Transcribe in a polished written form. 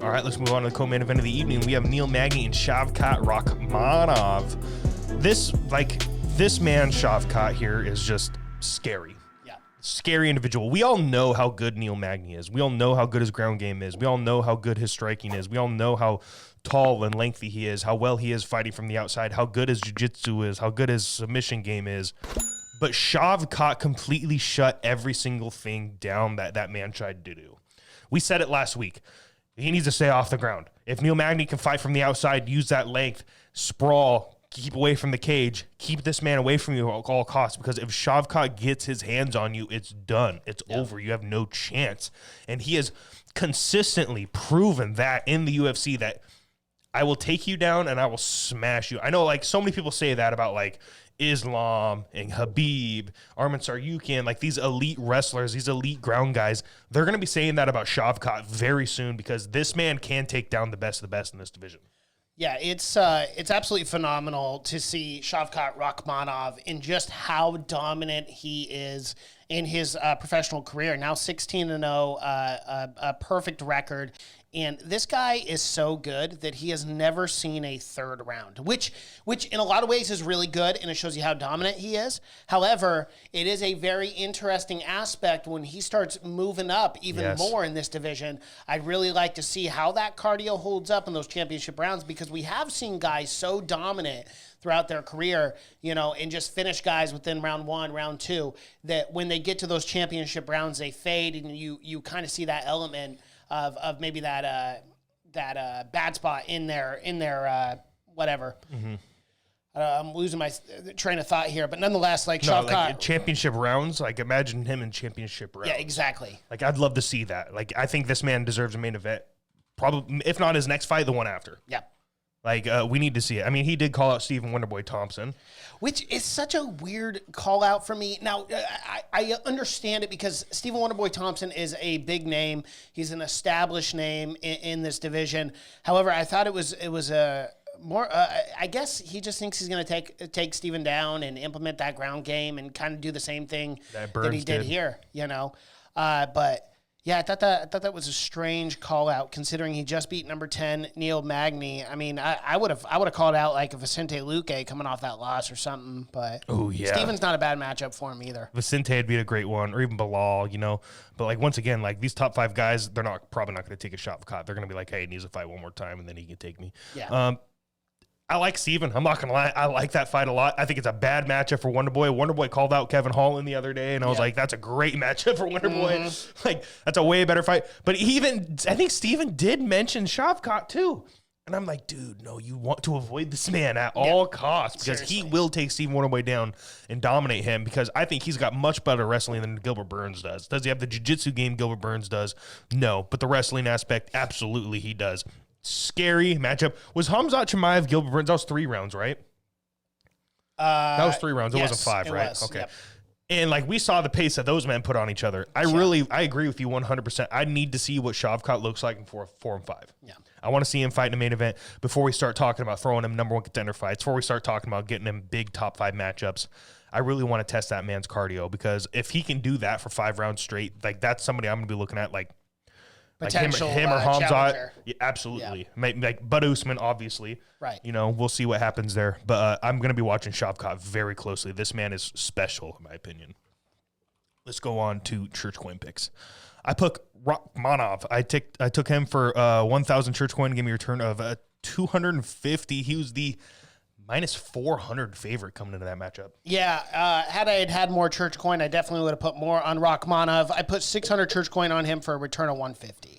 All right, let's move on to the co-main event of the evening. We have Neil Magny and SHAVKOT Rakhmonov. This man, SHAVKOT here, is just scary. Yeah. Scary individual. We all know how good Neil Magny is. We all know how good his ground game is. We all know how good his striking is. We all know how tall and lengthy he is, how well he is fighting from the outside, how good his jiu-jitsu is, how good his submission game is. But SHAVKOT completely shut every single thing down that man tried to do. We said it last week. He needs to stay off the ground. If Neil Magny can fight from the outside, use that length, sprawl, keep away from the cage, keep this man away from you at all costs, because if SHAVKOT gets his hands on you, it's done. It's over. You have no chance. And he has consistently proven that in the UFC, that I will take you down and I will smash you. I know, like, so many people say that about, like, Islam and Habib, Arman Tsarukyan, like these elite wrestlers, these elite ground guys. They're going to be saying that about SHAVKOT very soon, because this man can take down the best of the best in this division. Yeah, it's absolutely phenomenal to see SHAVKOT Rakhmonov in just how dominant he is in his professional career. Now 16-0, a perfect record. And this guy is so good that he has never seen a third round, which in a lot of ways is really good, and it shows you how dominant he is. However, it is a very interesting aspect when he starts moving up even more in this division. I'd really like to see how that cardio holds up in those championship rounds, because we have seen guys so dominant throughout their career, and just finish guys within round one, round two, that when they get to those championship rounds, they fade, and you kind of see that element of maybe that bad spot in their whatever. Mm-hmm. I'm losing my train of thought here, but nonetheless, SHAVKOT, like championship rounds, like imagine him in championship rounds. Yeah, exactly. Like I'd love to see that. Like I think this man deserves a main event, probably if not his next fight, the one after. Yeah. Like, we need to see it. I mean, he did call out Stephen Wonderboy Thompson. Which is such a weird call out for me. Now, I understand it, because Stephen Wonderboy Thompson is a big name. He's an established name in this division. However, I thought it was a more, I guess he just thinks he's going to take Stephen down and implement that ground game and kind of do the same thing that he did here, But... yeah, I thought that was a strange call out, considering he just beat number 10 Neil Magny. I mean, I would have called out like a Vicente Luque coming off that loss or something, but Steven's not a bad matchup for him either. Vicente would be a great one, or even Bilal, But like once again, like these top five guys, they're probably not going to take a shot for SHAVKOT. They're going to be like, hey, he needs to fight one more time, and then he can take me. Yeah. I like Steven. I'm not going to lie. I like that fight a lot. I think it's a bad matchup for Wonderboy. Wonderboy called out Kevin Holland the other day, and I was like, that's a great matchup for Wonderboy. Mm-hmm. Like, that's a way better fight. But I think Steven did mention SHAVKOT too. And I'm like, dude, no, you want to avoid this man at all costs, because he will take Stephen Wonderboy down and dominate him, because I think he's got much better wrestling than Gilbert Burns does. Does he have the jiu-jitsu game Gilbert Burns does? No. But the wrestling aspect, absolutely he does. Scary matchup. Was Khamzat Chimaev Gilbert Burns? That was 3 rounds, right? That was 3 rounds. It wasn't 5, right? Was. Okay. Yep. And like we saw the pace that those men put on each other. I agree with you 100%. I need to see what SHAVKOT looks like in 4 and 5. Yeah. I want to see him fight in a main event before we start talking about throwing him number 1 contender fights, before we start talking about getting him big top 5 matchups. I really want to test that man's cardio, because if he can do that for 5 rounds straight, like that's somebody I'm going to be looking at like potential him or Khamzat. Yeah, absolutely. Yeah. Like Bud Usman, obviously. Right. We'll see what happens there. But I'm going to be watching SHAVKOT very closely. This man is special, in my opinion. Let's go on to church coin picks. I put Rakhmonov. I took him for 1,000 church coin, gave me a return of 250. He was the minus 400 favorite coming into that matchup. Yeah, had I had more church coin, I definitely would have put more on Rakhmonov. I put 600 church coin on him for a return of 150.